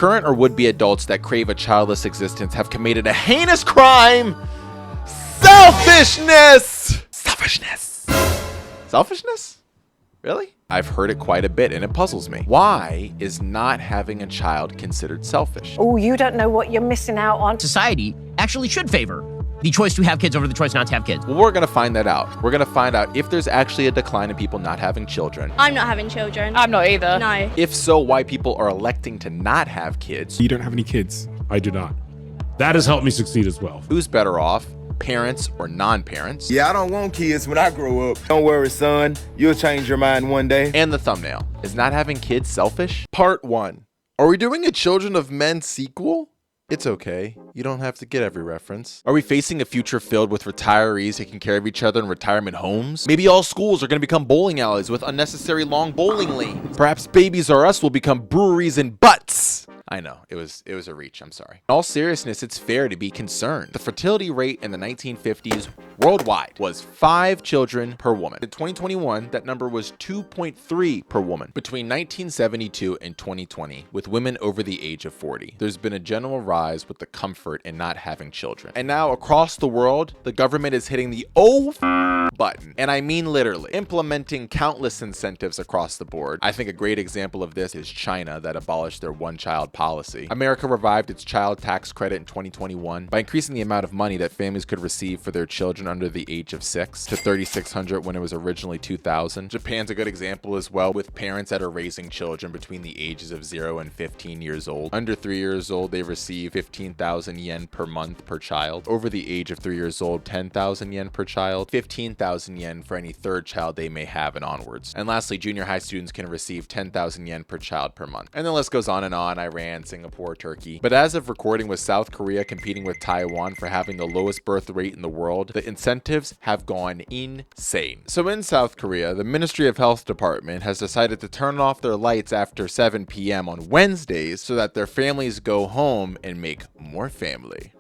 current or would-be adults that crave a childless existence have committed a heinous crime. Selfishness! Selfishness? Really? I've heard it quite a bit and it puzzles me. Why is not having a child considered selfish? Oh, you don't know what you're missing out on. Society actually should favor the choice to have kids over the choice not to have kids. Well, we're gonna find that out. We're gonna find out if there's actually a decline in people not having children. I'm not having children. I'm not either. No. If so, why people are electing to not have kids. You don't have any kids. I do not. That has helped me succeed as well. Who's better off? Parents or non-parents? Yeah, I don't want kids when I grow up. Don't worry, son. You'll change your mind one day. And the thumbnail. Is not having kids selfish? Part 1. Are we doing a Children of Men sequel? It's okay. You don't have to get every reference. Are we facing a future filled with retirees taking care of each other in retirement homes? Maybe all schools are going to become bowling alleys with unnecessary long bowling lanes. Perhaps Babies R Us will become breweries and butts. I know, it was a reach, I'm sorry. In all seriousness, it's fair to be concerned. The fertility rate in the 1950s worldwide was 5 children per woman. In 2021, that number was 2.3 per woman. Between 1972 and 2020, with women over the age of 40, there's been a general rise with the comfort in not having children. And now across the world, the government is hitting the button. And I mean literally, implementing countless incentives across the board. I think a great example of this is China that abolished their one-child policy. America revived its child tax credit in 2021 by increasing the amount of money that families could receive for their children under the age of 6 to $3,600 when it was originally $2,000. Japan's a good example as well, with parents that are raising children between the ages of 0 and 15 years old. Under 3 years old, they receive 15,000 yen per month per child. Over the age of 3 years old, 10,000 yen per child, 15,000 yen for any third child they may have and onwards. And lastly, junior high students can receive 10,000 yen per child per month. And the list goes on and on. Iran, Singapore, Turkey. But as of recording, with South Korea competing with Taiwan for having the lowest birth rate in the world, the incentives have gone insane. So in South Korea, the Ministry of Health Department has decided to turn off their lights after 7 p.m. on Wednesdays so that their families go home and make more family.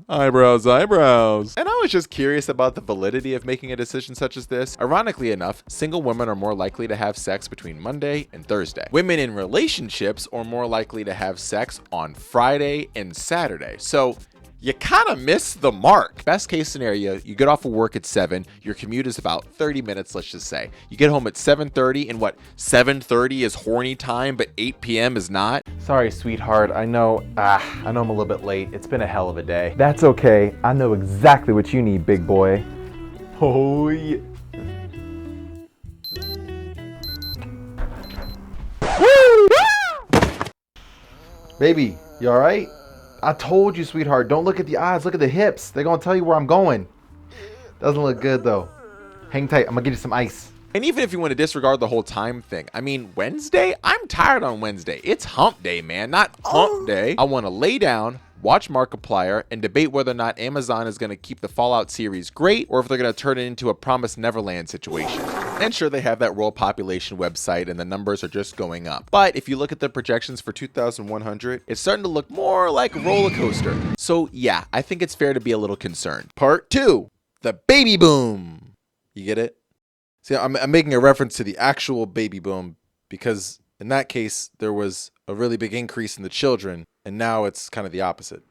Eyebrows. And I was just curious about the validity of making a decision such as this. Ironically enough, single women are more likely to have sex between Monday and Thursday. Women in relationships are more likely to have sex on Friday and Saturday. So you kind of miss the mark. Best case scenario, you get off of work at 7, your commute is about 30 minutes, let's just say. You get home at 7:30, and what, 7:30 is horny time, but 8 p.m. is not? Sorry, sweetheart, I know I'm a little bit late. It's been a hell of a day. That's okay. I know exactly what you need, big boy. Oh, yeah. Baby, you all right? I told you, sweetheart, don't look at the eyes, look at the hips. They're gonna tell you where I'm going. Doesn't look good though. Hang tight, I'm gonna get you some ice. And even if you want to disregard the whole time thing, I mean, Wednesday? I'm tired on Wednesday. It's hump day, man, not hump day. I want to lay down, watch Markiplier, and debate whether or not Amazon is going to keep the Fallout series great or if they're going to turn it into a Promised Neverland situation. And sure, they have that world population website and the numbers are just going up. But if you look at the projections for 2100, it's starting to look more like a roller coaster. So yeah, I think it's fair to be a little concerned. Part 2, the baby boom. You get it? See, I'm making a reference to the actual baby boom because in that case, there was a really big increase in the children, and now it's kind of the opposite.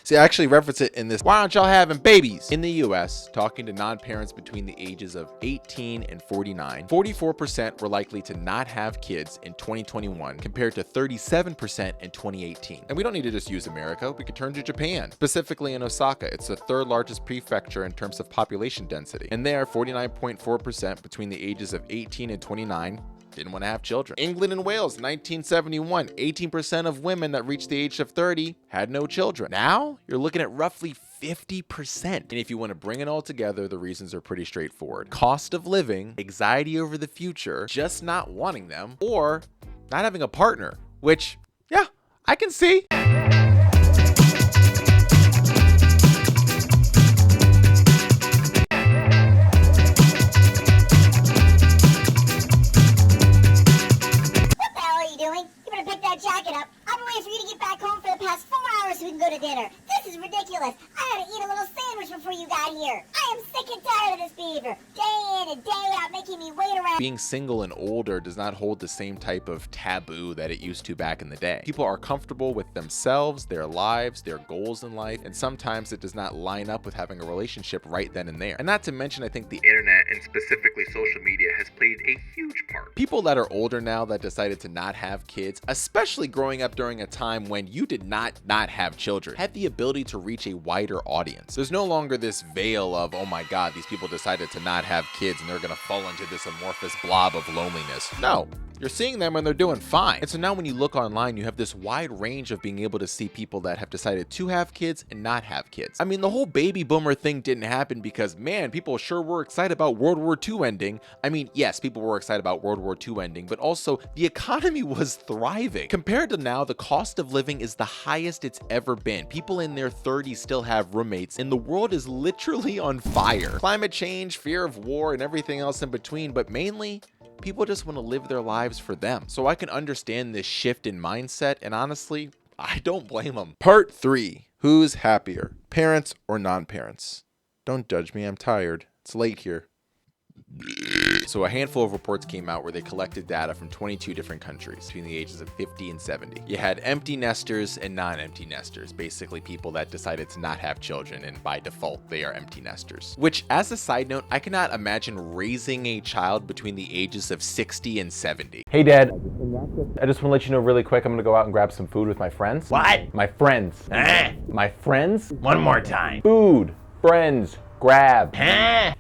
See, I actually reference it in this, why aren't y'all having babies? In the US, talking to non-parents between the ages of 18 and 49, 44% were likely to not have kids in 2021 compared to 37% in 2018. And we don't need to just use America, we could turn to Japan. Specifically in Osaka, it's the 3rd largest prefecture in terms of population density. And there, 49.4% between the ages of 18 and 29 didn't want to have children. England and Wales, 1971, 18% of women that reached the age of 30 had no children. Now, you're looking at roughly 50%. And if you want to bring it all together, the reasons are pretty straightforward. Cost of living, anxiety over the future, just not wanting them, or not having a partner, which, yeah, I can see. Jacket up. I've been waiting for you to get back home for the past 4 hours so we can go to dinner. This This is ridiculous. I had to eat a little sandwich before you got here. I am sick and tired of this behavior. Day in and day out, making me wait around. Being single and older does not hold the same type of taboo that it used to back in the day. People are comfortable with themselves, their lives, their goals in life, and sometimes it does not line up with having a relationship right then and there. And not to mention, I think the internet and specifically social media has played a huge part. People that are older now that decided to not have kids, especially growing up during a time when you did not have children, had the ability to reach a wider audience. There's no longer this veil of, oh my God, these people decided to not have kids and they're gonna fall into this amorphous blob of loneliness. No. You're seeing them and they're doing fine. And so now when you look online, you have this wide range of being able to see people that have decided to have kids and not have kids. I mean, the whole baby boomer thing didn't happen because, man, people sure were excited about World War II ending. I mean, yes, people were excited about World War II ending, but also the economy was thriving. Compared to now, the cost of living is the highest it's ever been. People in their 30s still have roommates and the world is literally on fire. Climate change, fear of war, and everything else in between, but mainly, people just want to live their lives for them. So I can understand this shift in mindset, and honestly, I don't blame them. Part 3. Who's happier, parents or non-parents? Don't judge me, I'm tired. It's late here. So a handful of reports came out where they collected data from 22 different countries between the ages of 50 and 70. You had empty nesters and non-empty nesters, basically people that decided to not have children, and by default, they are empty nesters. Which, as a side note, I cannot imagine raising a child between the ages of 60 and 70. Hey, Dad. I just want to let you know really quick, I'm going to go out and grab some food with my friends. What? My friends. Huh? My friends? One more time. Food. Friends. Grab. Huh?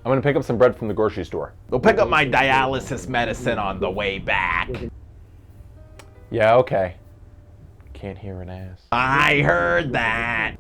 I'm going to pick up some bread from the grocery store. Go pick up my dialysis medicine on the way back. Yeah, okay. Can't hear an ass. I heard that.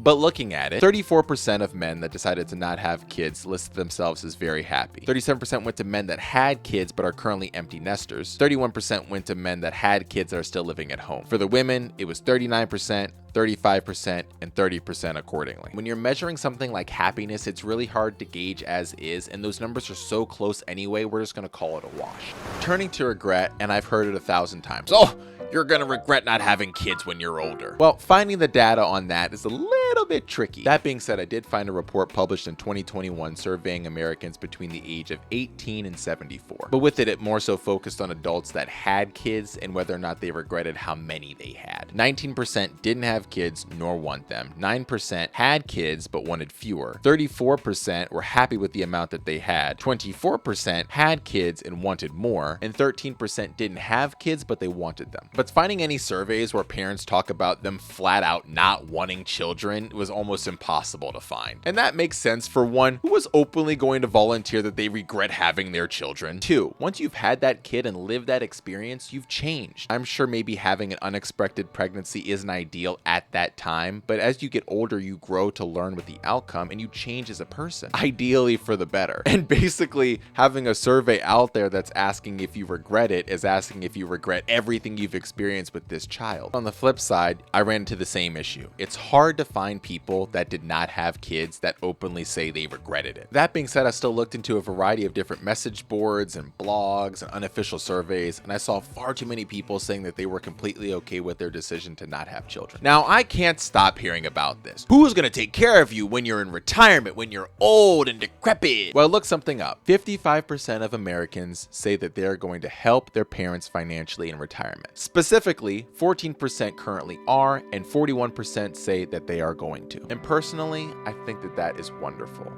But looking at it, 34% of men that decided to not have kids listed themselves as very happy. 37% went to men that had kids but are currently empty nesters. 31% went to men that had kids that are still living at home. For the women, it was 39%, 35%, and 30% accordingly. When you're measuring something like happiness, it's really hard to gauge as is, and those numbers are so close anyway, we're just gonna call it a wash. Turning to regret, and I've heard it 1,000 times. Oh, you're gonna regret not having kids when you're older. Well, finding the data on that is a little bit tricky. That being said, I did find a report published in 2021 surveying Americans between the age of 18 and 74. But with it, it more so focused on adults that had kids and whether or not they regretted how many they had. 19% didn't have kids nor want them. 9% had kids but wanted fewer. 34% were happy with the amount that they had. 24% had kids and wanted more. And 13% didn't have kids but they wanted them. But finding any surveys where parents talk about them flat out not wanting children was almost impossible to find. And that makes sense for one, who was openly going to volunteer that they regret having their children. Two, once you've had that kid and lived that experience, you've changed. I'm sure maybe having an unexpected pregnancy isn't ideal at that time, but as you get older, you grow to learn with the outcome and you change as a person, ideally for the better. And basically having a survey out there that's asking if you regret it is asking if you regret everything you've experienced with this child. On the flip side, I ran into the same issue. It's hard to find people that did not have kids that openly say they regretted it. That being said, I still looked into a variety of different message boards and blogs and unofficial surveys, and I saw far too many people saying that they were completely okay with their decision to not have children. Now, I can't stop hearing about this. Who's gonna take care of you when you're in retirement, when you're old and decrepit? Well, look something up. 55% of Americans say that they're going to help their parents financially in retirement. Specifically, 14% currently are, and 41% say that they are going to. And personally, I think that that is wonderful.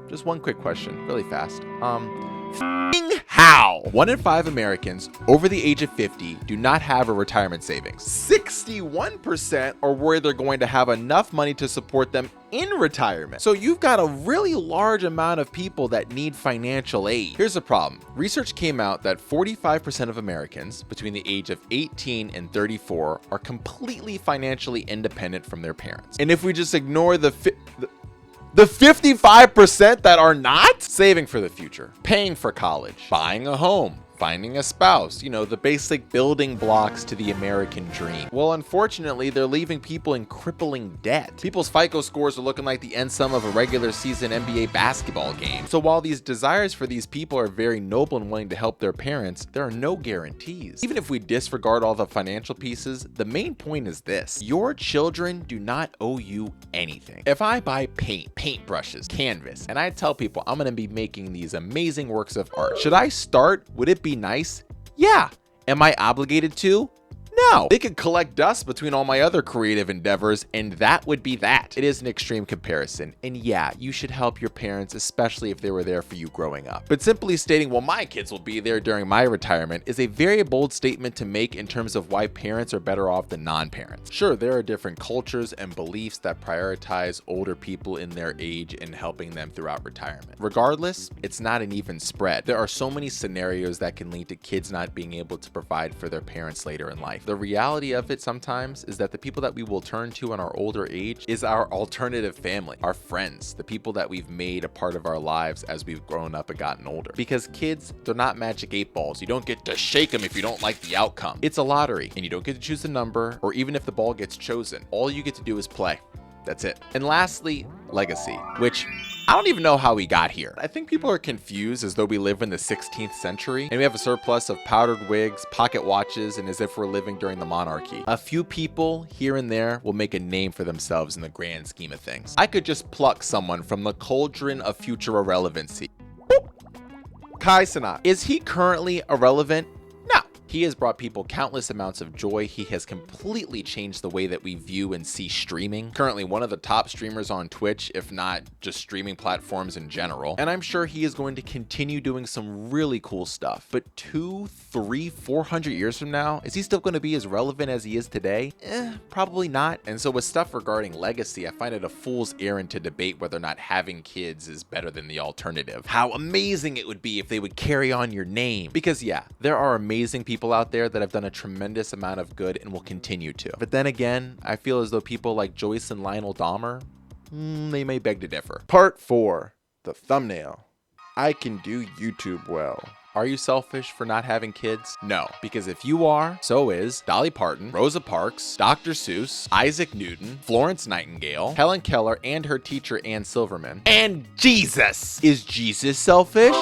Just one quick question, really fast. How? 1 in 5 Americans over the age of 50 do not have a retirement savings. 61% are worried they're going to have enough money to support them in retirement. So you've got a really large amount of people that need financial aid. Here's the problem. Research came out that 45% of Americans between the age of 18 and 34 are completely financially independent from their parents. And if we just ignore the 55% that are not, saving for the future, paying for college, buying a home, finding a spouse, you know, the basic building blocks to the American dream. Well, unfortunately, they're leaving people in crippling debt. People's FICO scores are looking like the end sum of a regular season NBA basketball game. So while these desires for these people are very noble and wanting to help their parents, there are no guarantees. Even if we disregard all the financial pieces, the main point is this: your children do not owe you anything. If I buy paintbrushes, canvas, and I tell people I'm gonna be making these amazing works of art, should I start? Would it be nice? Yeah. Am I obligated to? No. They could collect dust between all my other creative endeavors, and that would be that. It is an extreme comparison, and yeah, you should help your parents, especially if they were there for you growing up. But simply stating, well, my kids will be there during my retirement is a very bold statement to make in terms of why parents are better off than non-parents. Sure, there are different cultures and beliefs that prioritize older people in their age and helping them throughout retirement. Regardless, it's not an even spread. There are so many scenarios that can lead to kids not being able to provide for their parents later in life. The reality of it sometimes is that the people that we will turn to in our older age is our alternative family, our friends, the people that we've made a part of our lives as we've grown up and gotten older. Because kids, they're not magic 8 balls. You don't get to shake them if you don't like the outcome. It's a lottery, and you don't get to choose the number, or even if the ball gets chosen. All you get to do is play. That's it. And lastly, legacy, which I don't even know how we got here. I think people are confused as though we live in the 16th century and we have a surplus of powdered wigs, pocket watches, and as if we're living during the monarchy. A few people here and there will make a name for themselves in the grand scheme of things. I could just pluck someone from the cauldron of future irrelevancy. Kai Cenat. Is he currently irrelevant? No. He has brought people countless amounts of joy. He has completely changed the way that we view and see streaming. Currently one of the top streamers on Twitch, if not just streaming platforms in general. And I'm sure he is going to continue doing some really cool stuff. But 200, 300, 400 years from now, is he still going to be as relevant as he is today? Probably not. And so with stuff regarding legacy, I find it a fool's errand to debate whether or not having kids is better than the alternative. How amazing it would be if they would carry on your name. Because yeah, there are amazing people out there that have done a tremendous amount of good and will continue to. But then again, I feel as though people like Joyce and Lionel Dahmer, they may beg to differ. Part 4, the thumbnail. I can do YouTube well. Are you selfish for not having kids? No, because if you are, so is Dolly Parton, Rosa Parks, Dr. Seuss, Isaac Newton, Florence Nightingale, Helen Keller, and her teacher Anne Silverman, and Jesus. Is Jesus selfish?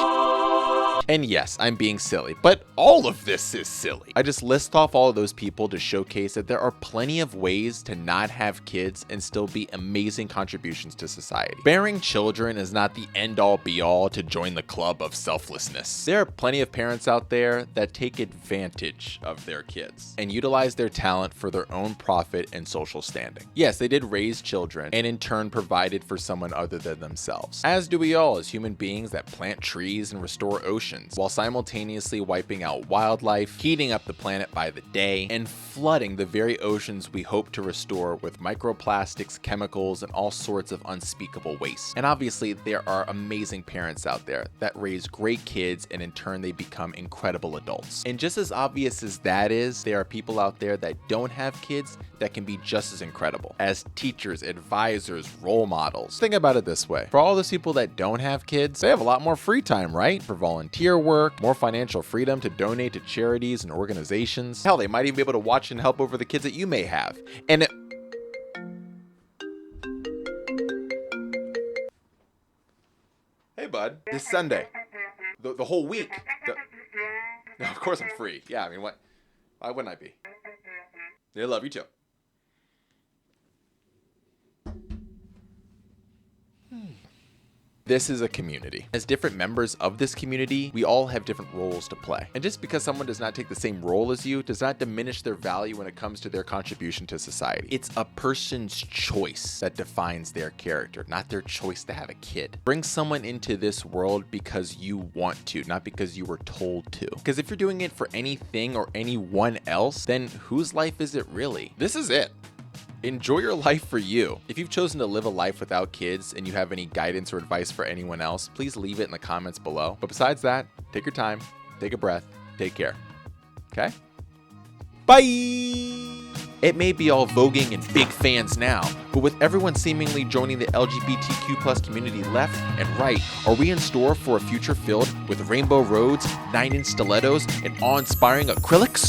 And yes, I'm being silly, but all of this is silly. I just list off all of those people to showcase that there are plenty of ways to not have kids and still be amazing contributions to society. Bearing children is not the end-all be-all to join the club of selflessness. There are plenty of parents out there that take advantage of their kids and utilize their talent for their own profit and social standing. Yes, they did raise children and in turn provided for someone other than themselves, as do we all as human beings that plant trees and restore oceans, while simultaneously wiping out wildlife, heating up the planet by the day, and flooding the very oceans we hope to restore with microplastics, chemicals, and all sorts of unspeakable waste. And obviously, there are amazing parents out there that raise great kids and in turn they become incredible adults. And just as obvious as that is, there are people out there that don't have kids that can be just as incredible as teachers, advisors, role models. Think about it this way. For all those people that don't have kids, they have a lot more free time, right? For volunteer work, more financial freedom to donate to charities and organizations. Hell, they might even be able to watch and help over the kids that you may have. And hey bud, this Sunday, the whole week. No, of course I'm free. Yeah, I mean, why wouldn't I be? They love you too. This is a community. As different members of this community, we all have different roles to play. And just because someone does not take the same role as you does not diminish their value when it comes to their contribution to society. It's a person's choice that defines their character, not their choice to have a kid. Bring someone into this world because you want to, not because you were told to. Because if you're doing it for anything or anyone else, then whose life is it really? This is it. Enjoy your life for you. If you've chosen to live a life without kids and you have any guidance or advice for anyone else, please leave it in the comments below. But besides that, take your time, take a breath, take care. Okay? Bye! It may be all voguing and big fans now, but But with everyone seemingly joining the LGBTQ+ community left and right, are we in store for a future filled with rainbow roads, 9-inch stilettos, and awe-inspiring acrylics?